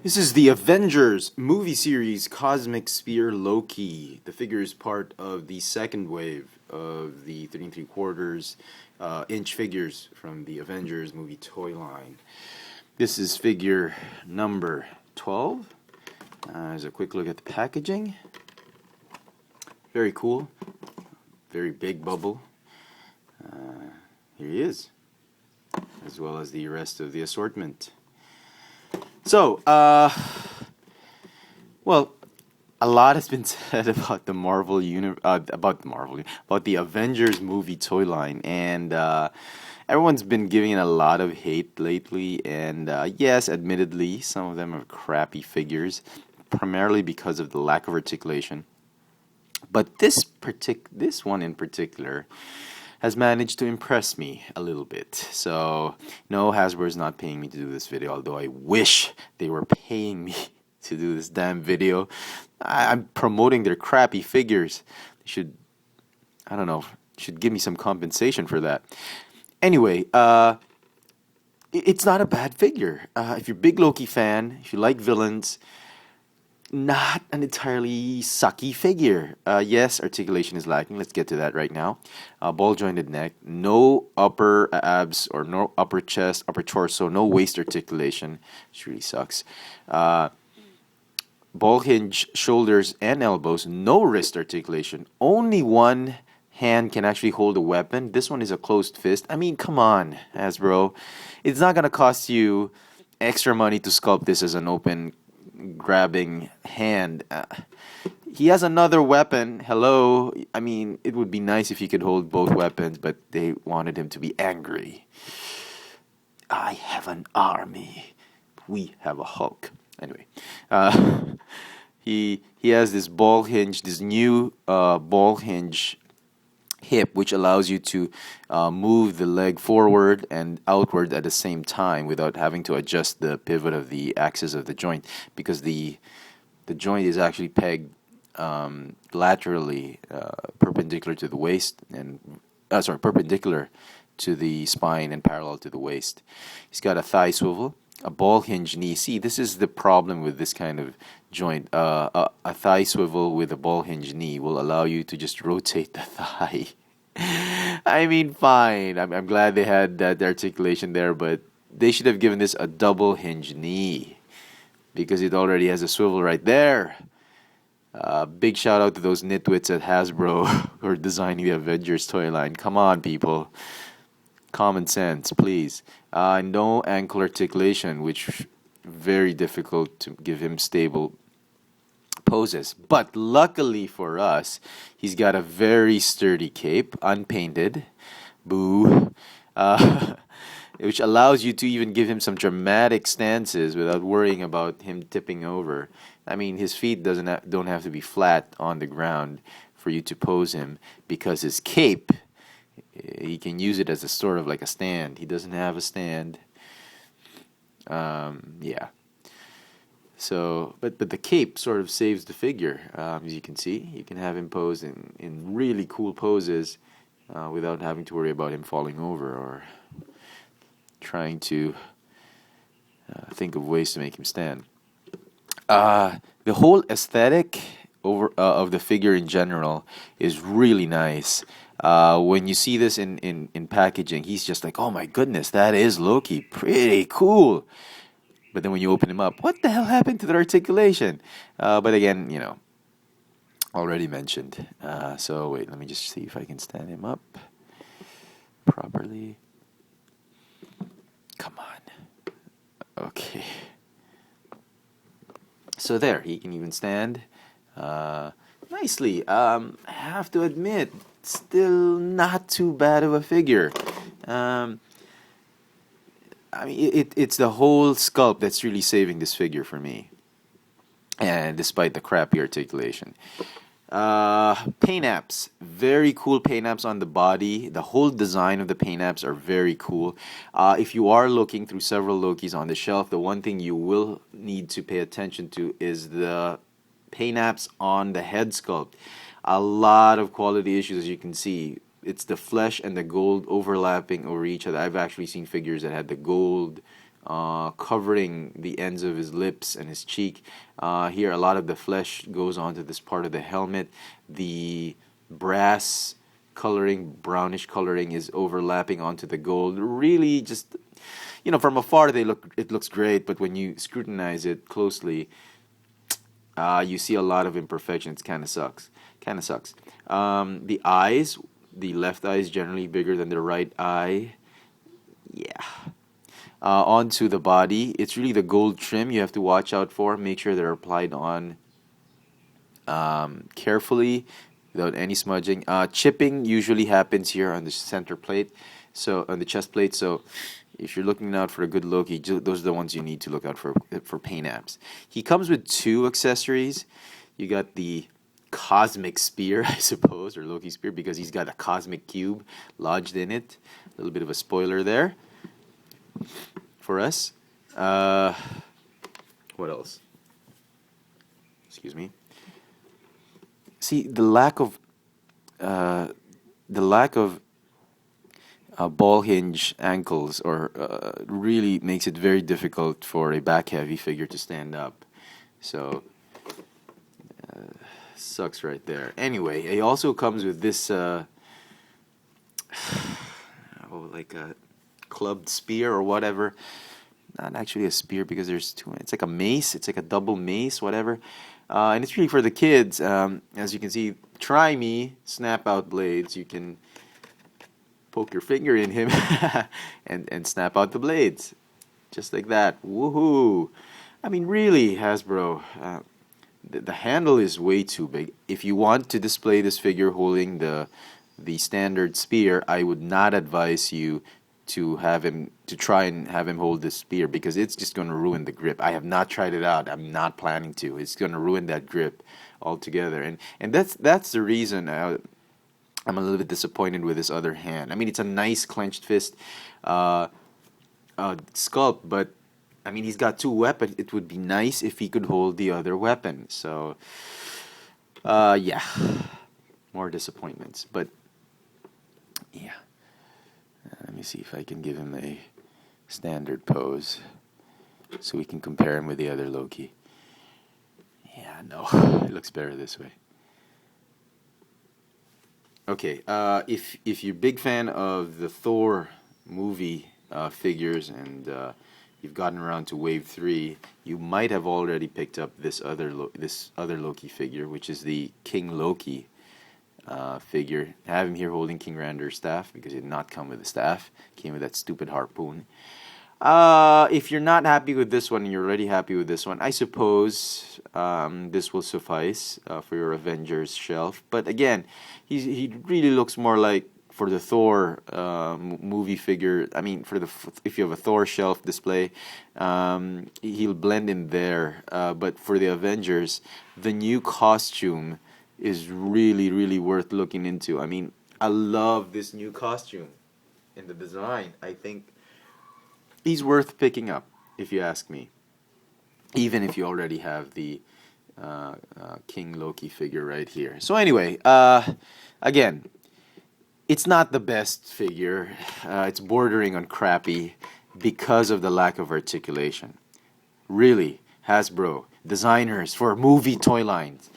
This is the Avengers movie series Cosmic Sphere Loki. The figure is part of the second wave of the 3 3/4 inch figures from the Avengers movie toy line. This is figure number 12. There's a quick look at the packaging. Very cool. Very big bubble. Here he is, as well as the rest of the assortment. So, well, a lot has been said about the about the Avengers movie toy line, and everyone's been giving it a lot of hate lately. And yes, admittedly, some of them are crappy figures, primarily because of the lack of articulation. But this one in particular has managed to impress me a little bit. So, no, Hasbro is not paying me to do this video, although I wish they were paying me to do this damn video. I'm promoting their crappy figures. They should, I don't know, should give me some compensation for that. Anyway, it's not a bad figure. If you're a big Loki fan, if you like villains, not an entirely sucky figure. Yes, articulation is lacking. Let's get to that right now. Ball jointed neck, no upper abs or no upper chest, upper torso, no waist articulation, which really sucks. Ball hinge shoulders and elbows, no wrist articulation. Only one hand can actually hold a weapon. This one is a closed fist. I mean, come on, Hasbro. It's not going to cost you extra money to sculpt this as an open grabbing hand. He has another weapon. Hello. I mean, it would be nice if he could hold both weapons, but they wanted him to be angry. I have an army. We have a Hulk. Anyway, he has this ball hinge, this new ball hinge hip, which allows you to move the leg forward and outward at the same time without having to adjust the pivot of the axis of the joint, because the joint is actually pegged laterally, perpendicular to the waist, and perpendicular to the spine and parallel to the waist. He's got a thigh swivel, a ball hinge knee. See, this is the problem with this kind of joint. A thigh swivel with a ball hinge knee will allow you to just rotate the thigh. I mean, fine. I'm glad they had that articulation there, but they should have given this a double hinge knee, because it already has a swivel right there. Big shout out to those nitwits at Hasbro who are designing the Avengers toy line. Come on, people. Common sense, please. No ankle articulation, which very difficult to give him stable poses. But luckily for us, he's got a very sturdy cape, unpainted. Boo. Which allows you to even give him some dramatic stances without worrying about him tipping over. I mean, his feet don't have to be flat on the ground for you to pose him, because his cape, he can use it as a sort of like a stand. He doesn't have a stand. Yeah. So, but the cape sort of saves the figure. As you can see, you can have him pose in really cool poses without having to worry about him falling over or trying to think of ways to make him stand. The whole aesthetic of the figure in general is really nice. When you see this in packaging, he's just like, oh my goodness, that is Loki. Pretty cool. But then when you open him up, what the hell happened to the articulation? But again, already mentioned. So wait, let me just see if I can stand him up properly. Come on. Okay. So there, he can even stand nicely. I have to admit, still not too bad of a figure. I mean, it's the whole sculpt that's really saving this figure for me, and despite the crappy articulation. Paint apps, very cool paint apps on the body. The whole design of the paint apps are very cool. If you are looking through several Lokis on the shelf, the one thing you will need to pay attention to is the paint apps on the head sculpt. A lot of quality issues, as you can see. It's the flesh and the gold overlapping over each other. I've actually seen figures that had the gold covering the ends of his lips and his cheek. Here, a lot of the flesh goes onto this part of the helmet. The brass coloring, brownish coloring, is overlapping onto the gold. Really, just from afar, it looks great, but when you scrutinize it closely, you see a lot of imperfections. Kind of sucks. The eyes, the left eye is generally bigger than the right eye. Yeah. Onto the body, it's really the gold trim you have to watch out for. Make sure they're applied on carefully without any smudging. Chipping usually happens here on the center plate, so on the chest plate. So if you're looking out for a good Loki, those are the ones you need to look out for paint apps. He comes with 2 accessories. You got the cosmic spear, I suppose, or Loki spear, because he's got a cosmic cube lodged in it. A little bit of a spoiler there for us. What else? Excuse me. See, the lack of ball hinge ankles or really makes it very difficult for a back heavy figure to stand up. So sucks right there. Anyway, it also comes with this like a clubbed spear or whatever. Not actually a spear because there's 2. It's like a mace. It's like a double mace, whatever. And it's really for the kids. As you can see, try me, snap out blades. You can poke your finger in him and snap out the blades. Just like that. Woohoo! I mean, really, Hasbro, the handle is way too big. If you want to display this figure holding the standard spear, I would not advise you to try and have him hold this spear, because it's just going to ruin the grip. I have not tried it out. I'm not planning to. It's going to ruin that grip altogether. And that's the reason I'm a little bit disappointed with this other hand. I mean, it's a nice clenched fist sculpt, but I mean, he's got 2 weapons. It would be nice if he could hold the other weapon. So, yeah, more disappointments. But yeah, let me see if I can give him a standard pose so we can compare him with the other Loki. Yeah, no, it looks better this way. Okay, if you're a big fan of the Thor movie figures and you've gotten around to Wave 3, you might have already picked up this other Loki figure, which is the King Loki figure. I have him here holding King Rander's staff because it did not come with a staff. It came with that stupid harpoon. If you're not happy with this one and you're already happy with this one, I suppose this will suffice for your Avengers shelf. But again, he really looks more like, for the Thor movie figure, I mean, if you have a Thor shelf display, he'll blend in there. But for the Avengers, the new costume is really, really worth looking into. I mean, I love this new costume and the design. I think he's worth picking up, if you ask me. Even if you already have the King Loki figure right here. So anyway, again, it's not the best figure. It's bordering on crappy because of the lack of articulation. Really, Hasbro, designers for movie toy lines.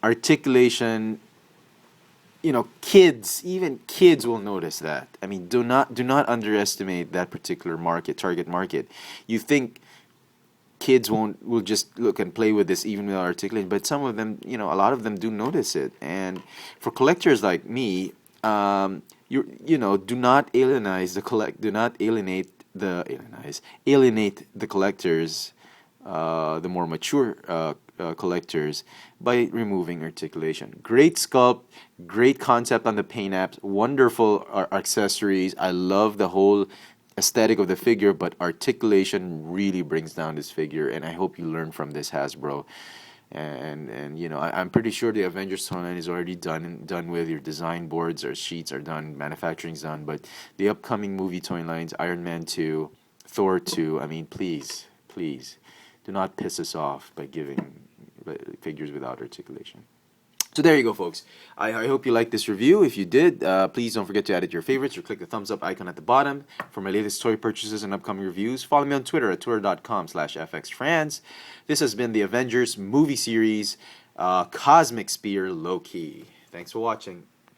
Articulation, kids, even kids will notice that. I mean, do not underestimate that particular target market. You think kids will just look and play with this even without articulating, but some of them, a lot of them do notice it. And for collectors like me, do not alienate the collectors, the more mature collectors, by removing articulation. Great sculpt, great concept on the paint apps, wonderful accessories. I love the whole aesthetic of the figure, but articulation really brings down this figure, and I hope you learn from this, Hasbro. And I'm pretty sure the Avengers toy line is already done with. Your design boards or sheets are done, manufacturing's done, but the upcoming movie toy lines, Iron Man 2, Thor 2, I mean, please do not piss us off by giving figures without articulation. So there you go, folks. I hope you liked this review. If you did, please don't forget to add it to your favorites or click the thumbs up icon at the bottom for my latest toy purchases and upcoming reviews. Follow me on Twitter at twitter.com/fxfranz. This has been the Avengers movie series, Cosmic Spear Loki. Thanks for watching.